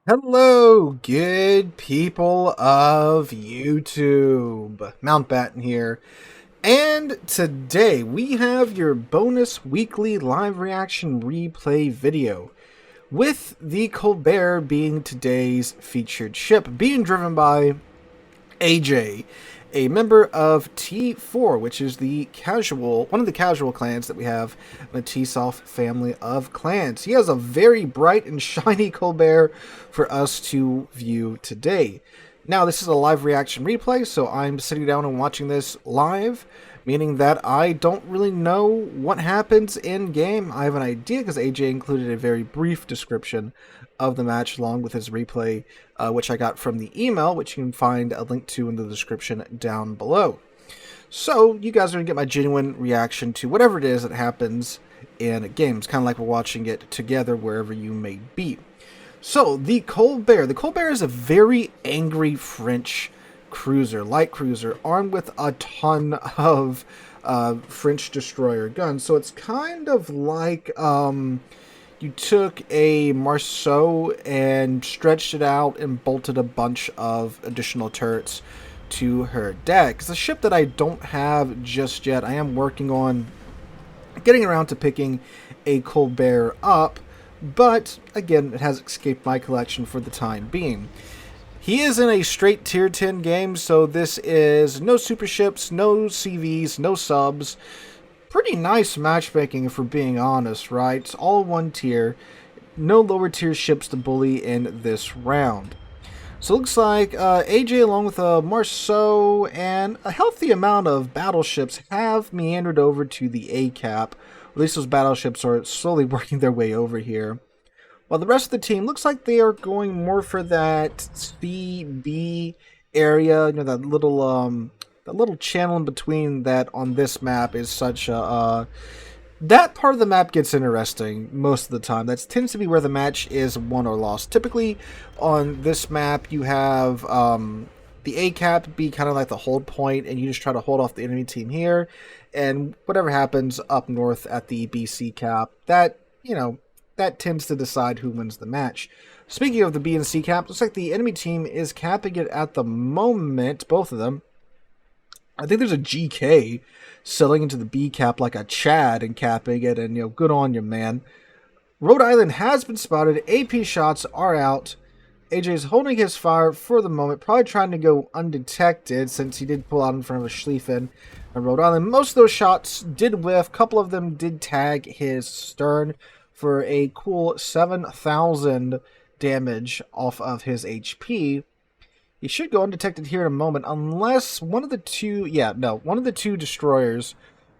Hello, good people of YouTube. Mountbatten here. And today we have your bonus weekly live reaction replay video, with the Colbert being today's featured ship, being driven by AJ, a member of T4, which is one of the casual clans that we have in the T-Soft family of clans. He has a very bright and shiny Colbert for us to view today. Now, this is a live reaction replay, so I'm sitting down and watching this live, meaning that I don't really know what happens in game. I have an idea because AJ included a very brief description of the match along with his replay, which I got from the email, which you can find a link to in the description down below. So you guys are going to get my genuine reaction to whatever it is that happens in a game. It's kind of like we're watching it together wherever you may be. So the Colbert is a very angry French cruiser, light cruiser, armed with a ton of French destroyer guns. So it's kind of like you took a Marceau and stretched it out and bolted a bunch of additional turrets to her deck. It's a ship that I don't have just yet. I am working on getting around to picking a Colbert up, but again, it has escaped my collection for the time being. He is in a straight tier 10 game, so this is no super ships, no CVs, no subs. Pretty nice matchmaking, if we're being honest, right? It's all one tier. No lower tier ships to bully in this round. So it looks like AJ, along with Marceau and a healthy amount of battleships, have meandered over to the A cap. At least those battleships are slowly working their way over here. While the rest of the team looks like they are going more for that CB area, you know, that little channel in between that on this map is such a... that part of the map gets interesting most of the time. That tends to be where the match is won or lost. Typically, on this map, you have the A cap be kind of like the hold point, and you just try to hold off the enemy team here, and whatever happens up north at the BC cap, that, you know, that tends to decide who wins the match. Speaking of the B and C cap, looks like the enemy team is capping it at the moment, both of them. I think there's a GK selling into the B cap like a Chad and capping it, and, you know, good on you, man. Rhode Island has been spotted. AP shots are out. AJ is holding his fire for the moment, probably trying to go undetected since he did pull out in front of a Schlieffen and Rhode Island. Most of those shots did whiff. A couple of them did tag his stern for a cool 7,000 damage off of his HP. He should go undetected here in a moment, unless one of the two destroyers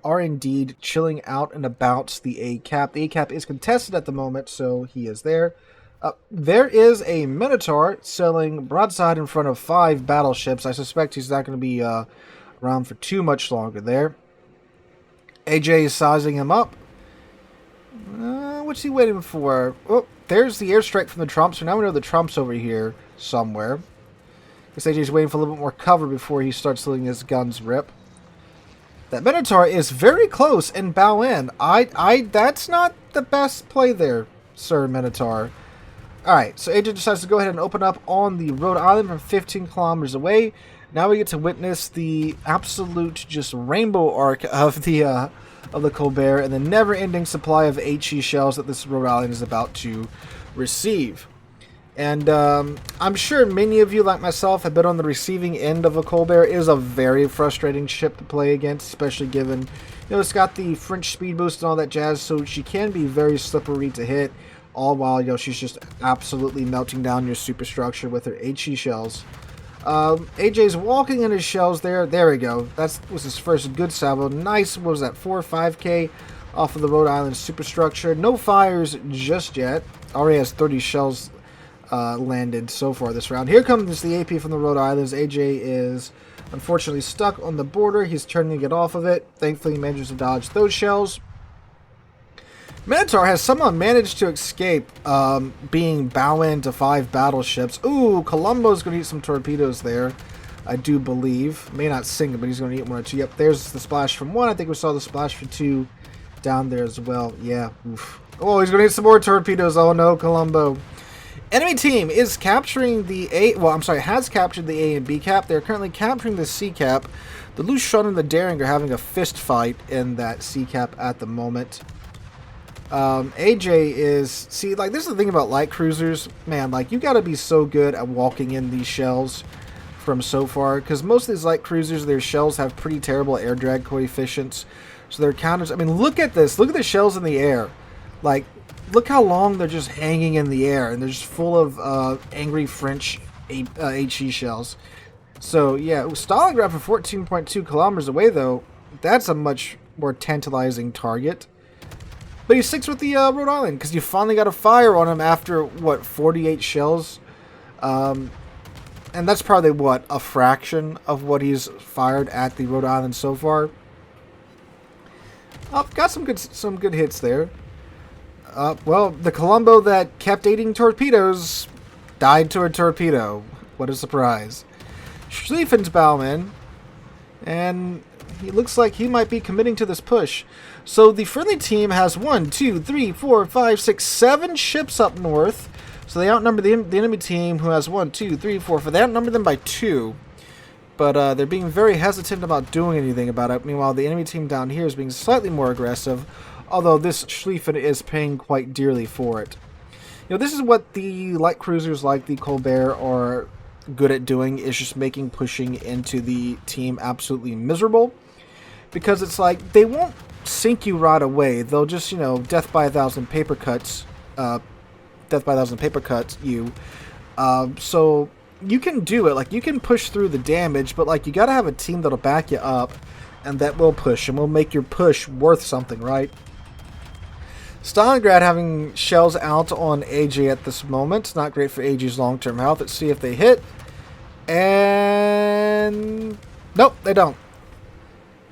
are indeed chilling out and about the A cap. The A cap is contested at the moment, so he is there. There is a Minotaur selling broadside in front of 5 battleships. I suspect he's not going to be around for too much longer there. AJ is sizing him up. What's he waiting for? Oh, there's the airstrike from the Trump, so now we know the Trump's over here somewhere. Guess AJ's waiting for a little bit more cover before he starts letting his guns rip. That Minotaur is very close and bow in. That's not the best play there, Sir Minotaur. Alright, so AJ decides to go ahead and open up on the Rhode Island from 15 kilometers away. Now we get to witness the absolute just rainbow arc of the Colbert and the never-ending supply of HE shells that this Rhode Island is about to receive. And I'm sure many of you, like myself, have been on the receiving end of a Colbert. It is a very frustrating ship to play against, especially given, you know, it's got the French speed boost and all that jazz, so she can be very slippery to hit, all while, you know, she's just absolutely melting down your superstructure with her HE shells. AJ's walking in his shells there. There we go. That was his first good salvo. Nice, what was that, 4 or 5k off of the Rhode Island superstructure. No fires just yet. Already has 30 shells landed so far this round. Here comes the AP from the Rhode Islands. AJ is unfortunately stuck on the border. He's turning to get off of it. Thankfully, he manages to dodge those shells. Minotaur has somehow managed to escape being bow into 5 battleships. Ooh, Colombo's going to eat some torpedoes there, I do believe. May not sink it, but he's going to eat 1 or 2. Yep, there's the splash from 1. I think we saw the splash for 2 down there as well. Yeah. Oof. Oh, he's going to eat some more torpedoes. Oh no, Colombo. Enemy team is capturing the A. Well, I'm sorry, has captured the A and B cap. They're currently capturing the C cap. The Lucian and the Daring are having a fist fight in that C cap at the moment. AJ is, see, like, this is the thing about light cruisers, man, like, you gotta be so good at walking in these shells from so far, because most of these light cruisers, their shells have pretty terrible air drag coefficients, so their counters, I mean, look at this, look at the shells in the air, like, look how long they're just hanging in the air, and they're just full of angry French HE shells. So, yeah, Stalingrad for 14.2 kilometers away, though, that's a much more tantalizing target. But he sticks with the Rhode Island, because you finally got a fire on him after, what, 48 shells? And that's probably, what, a fraction of what he's fired at the Rhode Island so far. Got some good hits there. Well, the Colombo that kept eating torpedoes died to a torpedo. What a surprise. Schlieffensbaumann, and he looks like he might be committing to this push. So the friendly team has 1, 2, 3, 4, 5, 6, 7 ships up north. So they outnumber the enemy team, who has 1, 2, 3, 4. They outnumber them by 2. But they're being very hesitant about doing anything about it. Meanwhile, the enemy team down here is being slightly more aggressive. Although this Schlieffen is paying quite dearly for it. You know, this is what the light cruisers like the Colbert are good at doing, is just making pushing into the team absolutely miserable. Because it's like, they won't sink you right away. They'll just, you know, death by a thousand paper cuts you. So you can do it. Like, you can push through the damage, but like, you gotta have a team that'll back you up and that will push and will make your push worth something, right? Stalingrad having shells out on AJ at this moment. Not great for AJ's long-term health. Let's see if they hit. And nope, they don't.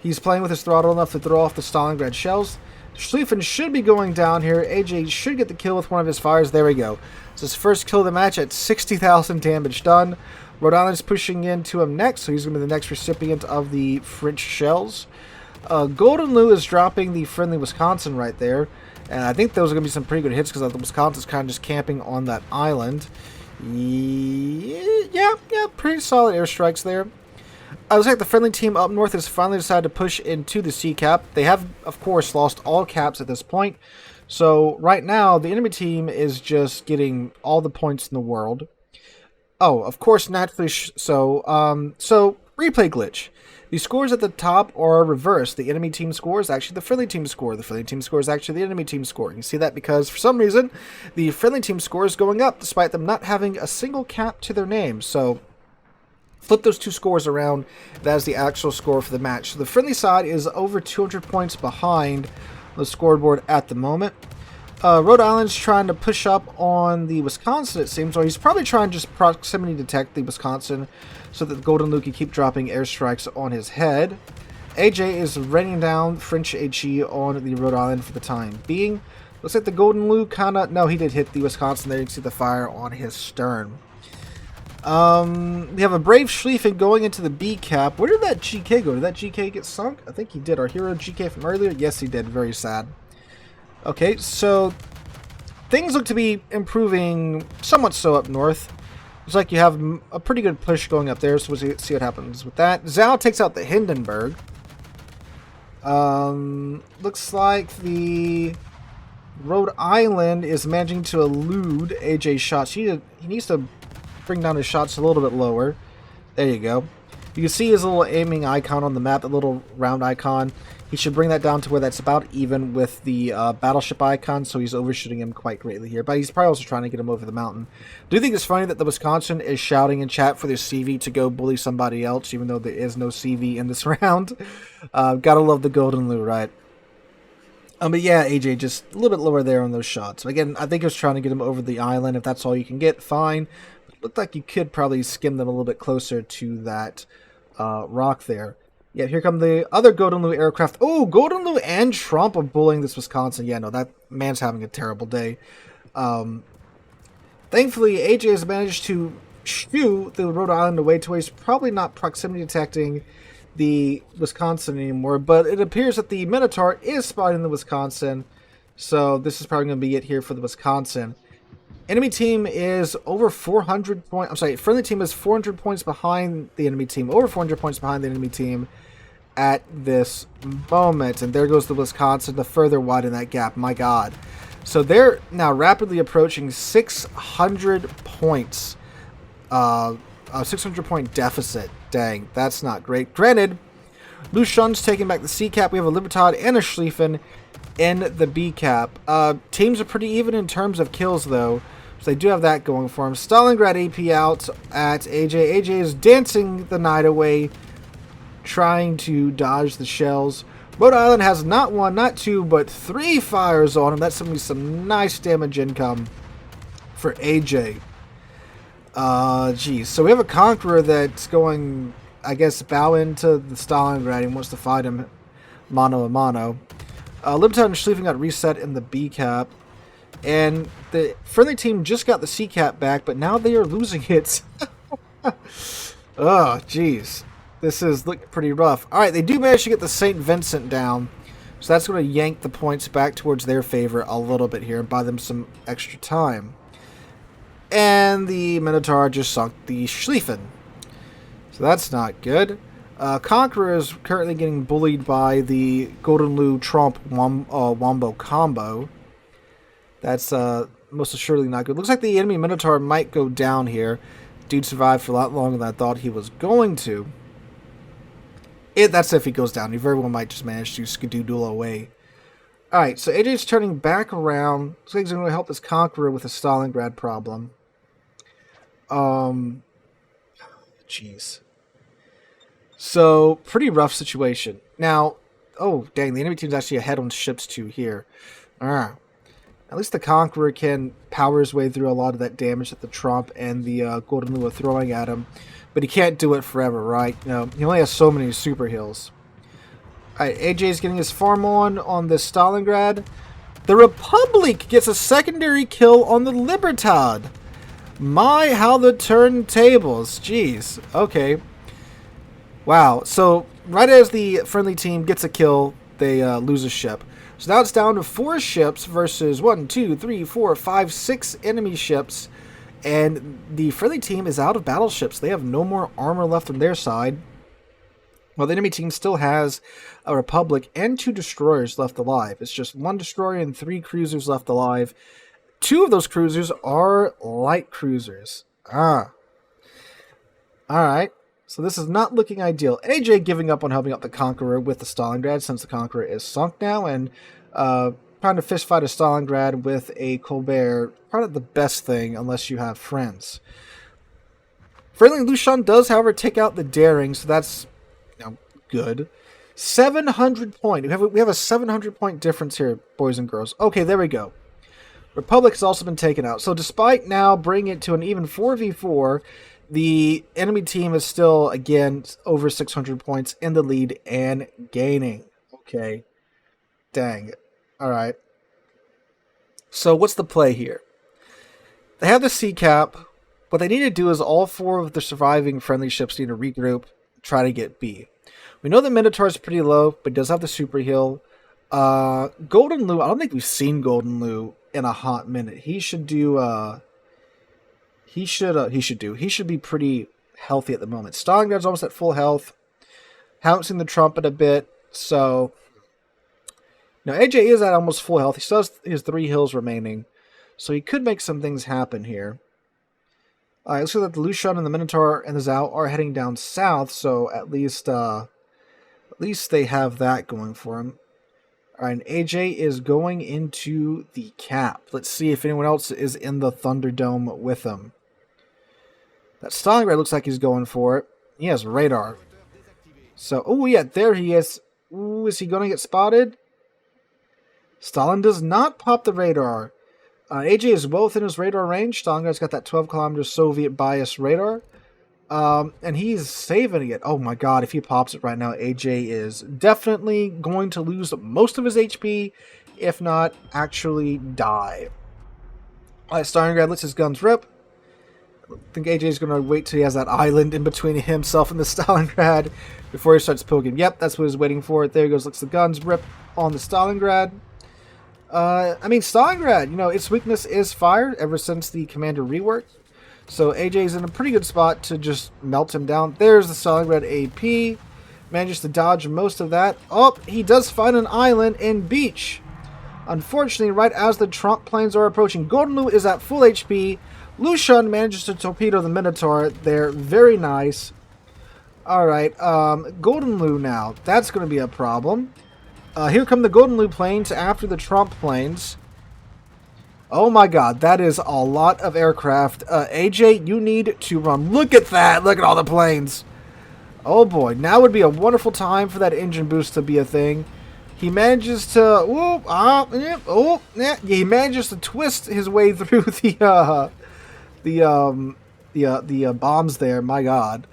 He's playing with his throttle enough to throw off the Stalingrad shells. Schlieffen should be going down here. AJ should get the kill with one of his fires. There we go. It's his first kill of the match at 60,000 damage done. Rhode Island's pushing into him next, so he's going to be the next recipient of the French shells. Golden Lou is dropping the friendly Wisconsin right there. And I think those are going to be some pretty good hits because the Wisconsin's kind of just camping on that island. Yeah, pretty solid airstrikes there. I looks like the friendly team up north has finally decided to push into the sea cap. They have, of course, lost all caps at this point. So right now, the enemy team is just getting all the points in the world. Oh, of course, naturally. So replay glitch. The scores at the top are reversed. The enemy team score is actually the friendly team score. The friendly team score is actually the enemy team score. You see that because, for some reason, the friendly team score is going up, despite them not having a single cap to their name. So, flip those two scores around. That is the actual score for the match. So, the friendly side is over 200 points behind the scoreboard at the moment. Rhode Island's trying to push up on the Wisconsin, it seems, or he's probably trying to just proximity detect the Wisconsin so that the Golden Lou can keep dropping airstrikes on his head. AJ is raining down French HE on the Rhode Island for the time being. Looks like the Golden Lou kind of... No, he did hit the Wisconsin there. You can see the fire on his stern. We have a Brave Schlieffen going into the B cap. Where did that GK go? Did that GK get sunk? I think he did. Our hero GK from earlier? Yes, he did. Very sad. Okay, so things look to be improving somewhat so up north. Looks like you have a pretty good push going up there, so we'll see what happens with that. Zhao takes out the Hindenburg. Looks like the Rhode Island is managing to elude AJ's shots. He needs to bring down his shots a little bit lower. There you go. You can see his little aiming icon on the map, the little round icon. He should bring that down to where that's about even with the battleship icon, so he's overshooting him quite greatly here. But he's probably also trying to get him over the mountain. Do you think it's funny that the Wisconsin is shouting in chat for their CV to go bully somebody else, even though there is no CV in this round? Gotta love the Golden Lou, right? But yeah, AJ just a little bit lower there on those shots. Again, I think he was trying to get him over the island. If that's all you can get, fine. But it looked like you could probably skim them a little bit closer to that rock there. Yeah, here come the other Golden Lou aircraft. Oh, Golden Lou and Trump are bullying this Wisconsin. Yeah, no, that man's having a terrible day. Thankfully, AJ has managed to shoo the Rhode Island away to where he's probably not proximity detecting the Wisconsin anymore. But it appears that the Minotaur is spotting the Wisconsin. So this is probably going to be it here for the Wisconsin. Enemy team is over 400 points. I'm sorry, friendly team is 400 points behind the enemy team. Over 400 points behind the enemy team at this moment. And there goes the Wisconsin to further widen that gap. My God. So they're now rapidly approaching 600 points. 600 point deficit. Dang, that's not great. Granted, Luschan's taking back the C cap. We have a Libertad and a Schlieffen in the B cap. Teams are pretty even in terms of kills, though. So they do have that going for them. Stalingrad AP out at AJ. AJ is dancing the night away, trying to dodge the shells. Rhode Island has not one, not two, but 3 fires on him. That's going to be some nice damage income for AJ. Geez. So we have a Conqueror that's going, I guess, bow into the Stalingrad and wants to fight him mano a mano. Libertad and Schlieffen got reset in the B cap. And the friendly team just got the C cap back, but now they are losing hits. Oh, jeez. This is looking pretty rough. Alright, they do manage to get the St. Vincent down. So that's going to yank the points back towards their favor a little bit here and buy them some extra time. And the Minotaur just sunk the Schlieffen. So that's not good. Conqueror is currently getting bullied by the Golden Lou Trump Wombo combo. That's most assuredly not good. Looks like the enemy Minotaur might go down here. Dude survived for a lot longer than I thought he was going to. That's if he goes down. He very well might just manage to skadoodle away. Alright, so AJ's turning back around. Looks like he's going to help this Conqueror with a Stalingrad problem. Jeez. So, pretty rough situation. Now, oh, dang, the enemy team's actually ahead on ships too here. At least the Conqueror can power his way through a lot of that damage that the Trump and the Golden Lou are throwing at him. But he can't do it forever, right? You know, he only has so many super heals. Alright, AJ's getting his farm on the Stalingrad. The Republic gets a secondary kill on the Libertad. My, how the turntables. Jeez. Okay. Wow. So, right as the friendly team gets a kill, they lose a ship. So now it's down to 4 ships versus 1, 2, 3, 4, 5, 6 enemy ships. And the friendly team is out of battleships. They have no more armor left on their side. While the enemy team still has a Republic and 2 destroyers left alive. It's just 1 destroyer and 3 cruisers left alive. 2 of those cruisers are light cruisers. Alright. So this is not looking ideal. AJ giving up on helping out the Conqueror with the Stalingrad since the Conqueror is sunk now. And trying to fistfight a Stalingrad with a Colbert. Probably the best thing unless you have friends. Friendly Luschan does, however, take out the Daring. So that's good. 700 point. We have a 700 point difference here, boys and girls. Okay, there we go. Republic has also been taken out. So despite now bringing it to an even 4v4, the enemy team is still, again, over 600 points in the lead and gaining. Okay. Dang it. Alright. So what's the play here? They have the C cap. What they need to do is all 4 of the surviving friendly ships need to regroup, try to get B. We know the Minotaur is pretty low, but does have the super heal. Golden Lou, I don't think we've seen Golden Lou in a hot minute. He should do, he should be pretty healthy at the moment. Stalingrad's almost at full health. Haven't seen the Trumpet a bit, so now AJ is at almost full health. He still has his 3 heals remaining, so he could make some things happen here. Alright, let's see that the Luschan and the Minotaur and the Zhao are heading down south, so at least they have that going for him. Alright, and AJ is going into the cap. Let's see if anyone else is in the Thunderdome with him. That Stalingrad looks like he's going for it. He has radar. So, oh yeah, there he is. Ooh, is he going to get spotted? Stalin does not pop the radar. AJ is well within his radar range. Stalingrad's got that 12 kilometer Soviet bias radar. And he's saving it. Oh my god, if he pops it right now, AJ is definitely going to lose most of his HP, if not actually die. Alright, Stalingrad lets his guns rip. I think AJ is going to wait till he has that island in between himself and the Stalingrad before he starts poking. Yep, that's what he's waiting for. There he goes, lets the guns rip on the Stalingrad. I mean, Stalingrad, you know, its weakness is fire ever since the Commander rework. So AJ's in a pretty good spot to just melt him down. There's the Stalingrad AP. Manages to dodge most of that. Oh, he does find an island and beach. Unfortunately, right as the Trump planes are approaching, Golden Lu is at full HP. Lucian manages to torpedo the Minotaur there. Very nice. Alright, Golden Lu now. That's going to be a problem. Here come the Golden Lu planes after the Trump planes. Oh my god, that is a lot of aircraft. AJ, you need to run. Look at that! Look at all the planes! Oh boy, now would be a wonderful time for that engine boost to be a thing. He manages to... he manages to twist his way through the bombs there. My god.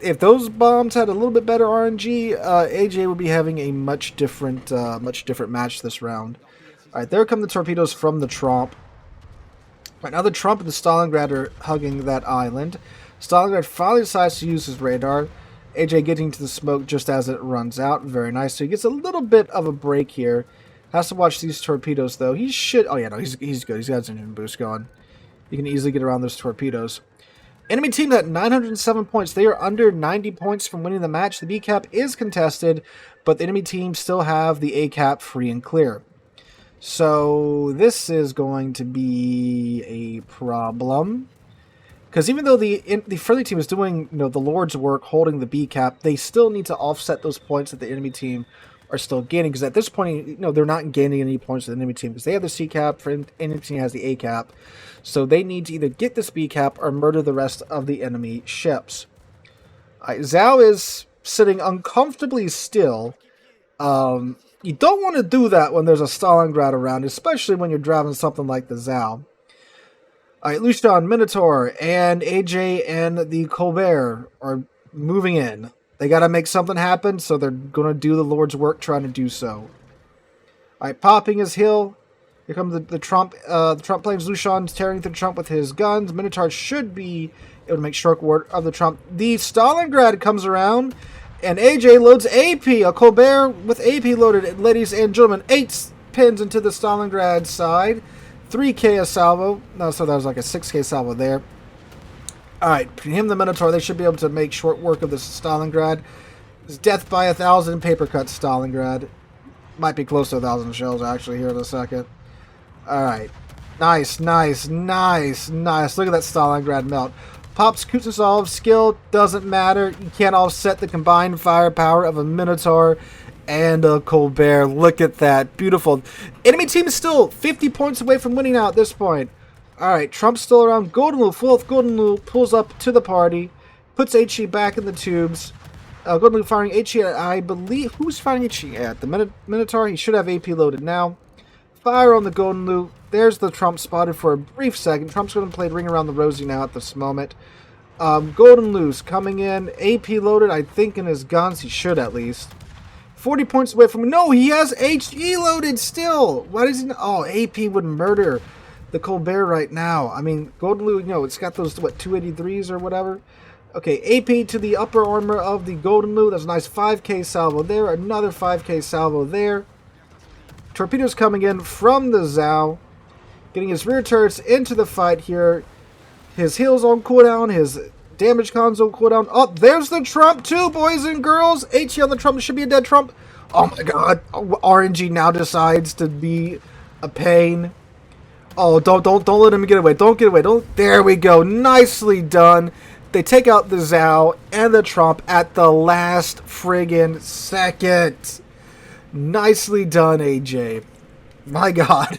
If those bombs had a little bit better RNG, AJ would be having a much different match this round. Alright, there come the torpedoes from the Trump. Right now the Trump and the Stalingrad are hugging that island. Stalingrad finally decides to use his radar. AJ getting to the smoke just as it runs out. Very nice. So he gets a little bit of a break here. Has to watch these torpedoes though. He should... Oh yeah, no, he's good. He's got his engine boost going. He can easily get around those torpedoes. Enemy team at 907 points. They are under 90 points from winning the match. The B cap is contested, but the enemy team still have the A cap free and clear. So this is going to be a problem. Because even though the friendly team is doing, you know, the Lord's work holding the B cap, they still need to offset those points that the enemy team are still gaining. Because at this point, you know, they're not gaining any points with the enemy team because they have the C cap, the enemy team has the A cap. So they need to either get this B cap or murder the rest of the enemy ships. Zhao is sitting uncomfortably still. You don't want to do that when there's a Stalingrad around, especially when you're driving something like the Zhao. Alright, Lucian, Minotaur, and AJ and the Colbert are moving in. They gotta make something happen, so they're gonna do the Lord's work trying to do so. Alright, popping his hill. Here comes the Trump. The Trump planes. Lucian's tearing through the Trump with his guns. Minotaur should be able to make short work of the Trump. The Stalingrad comes around, and AJ loads AP. A Colbert with AP loaded. Ladies and gentlemen, 8 pins into the Stalingrad side. 3k a salvo. No, so that was like a 6k salvo there. Alright, him the Minotaur, they should be able to make short work of this Stalingrad. It's death by 1,000 Papercuts Stalingrad. Might be close to 1,000 shells actually here in a second. Alright. Nice, nice, nice, nice. Look at that Stalingrad melt. Pops Kuznetsov's skill doesn't matter. You can't offset the combined firepower of a Minotaur and a Colbert. Look at that. Beautiful. Enemy team is still 50 points away from winning now at this point. Alright, Trump's still around. Golden Lu, fourth Golden Lu, pulls up to the party. Puts HE back in the tubes. Golden Lu firing HE at, I believe... Who's firing HE at? The Minotaur? He should have AP loaded now. Fire on the Golden Lu. There's the Trump spotted for a brief second. Trump's going to play Ring Around the Rosie now at this moment. Golden Lu's coming in. AP loaded, I think, in his guns. He should at least. 40 points away from... No, he has HE loaded still. Why does he... Oh, AP would murder the Colbert right now. I mean, Golden Lu, you know, it's got those, what, 283s or whatever. Okay, AP to the upper armor of the Golden Lu. That's a nice 5k salvo there. Another 5k salvo there. Torpedoes coming in from the Zhao. Getting his rear turrets into the fight here. His heals on cooldown. His damage cons on cooldown. Oh, there's the Trump too, boys and girls. HE on the Trump. Should be a dead Trump. Oh my god. RNG now decides to be a pain. Oh, don't let him get away. Don't get away. Don't. There we go. Nicely done. They take out the Zhao and the Trump at the last friggin' second. Nicely done, AJ. My god.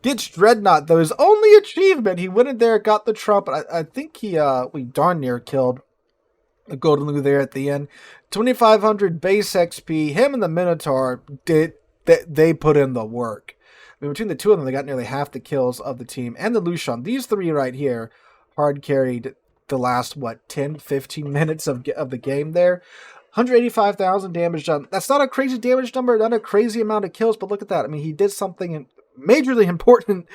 Gets Dreadnought, though. His only achievement. He went in there, got the Trump. I think we darn near killed the Golden Lu there at the end. 2,500 base XP. Him and the Minotaur, they put in the work. I mean, between the two of them, they got nearly half the kills of the team. And the Lucian. These three right here hard carried the last, what, 10, 15 minutes of the game there. 185,000 damage done. That's not a crazy damage number, not a crazy amount of kills, but look at that. I mean, he did something majorly important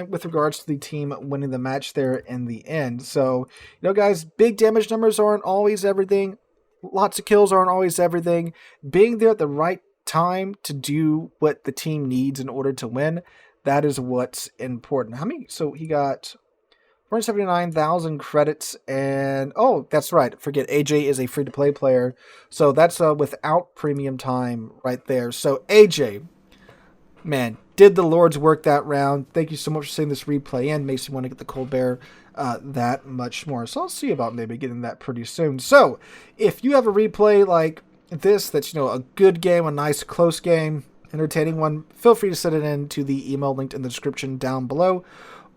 with regards to the team winning the match there in the end. So, you know, guys, big damage numbers aren't always everything. lots of kills aren't always everything. Being there at the right time to do what the team needs in order to win, that is what's important. How many? So he got 479,000 credits, and oh, that's right. Forget, AJ is a free-to-play player, so that's without premium time right there. So AJ, man, did the Lord's work that round. Thank you so much for seeing this replay in. Makes me want to get the Colbert that much more. So I'll see about maybe getting that pretty soon. So if you have a replay like this, that's, you know, a good game, a nice close game, entertaining one, feel free to send it in to the email linked in the description down below.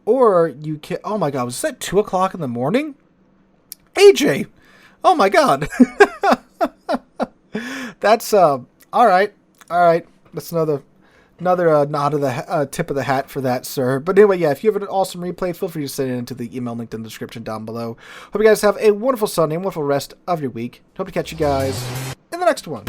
Or you can, oh my God, was that 2 o'clock in the morning? AJ, oh my God. That's, all right. That's another nod of the tip of the hat for that, sir. But anyway, yeah, if you have an awesome replay, feel free to send it into the email linked in the description down below. Hope you guys have a wonderful Sunday, and wonderful rest of your week. Hope to catch you guys in the next one.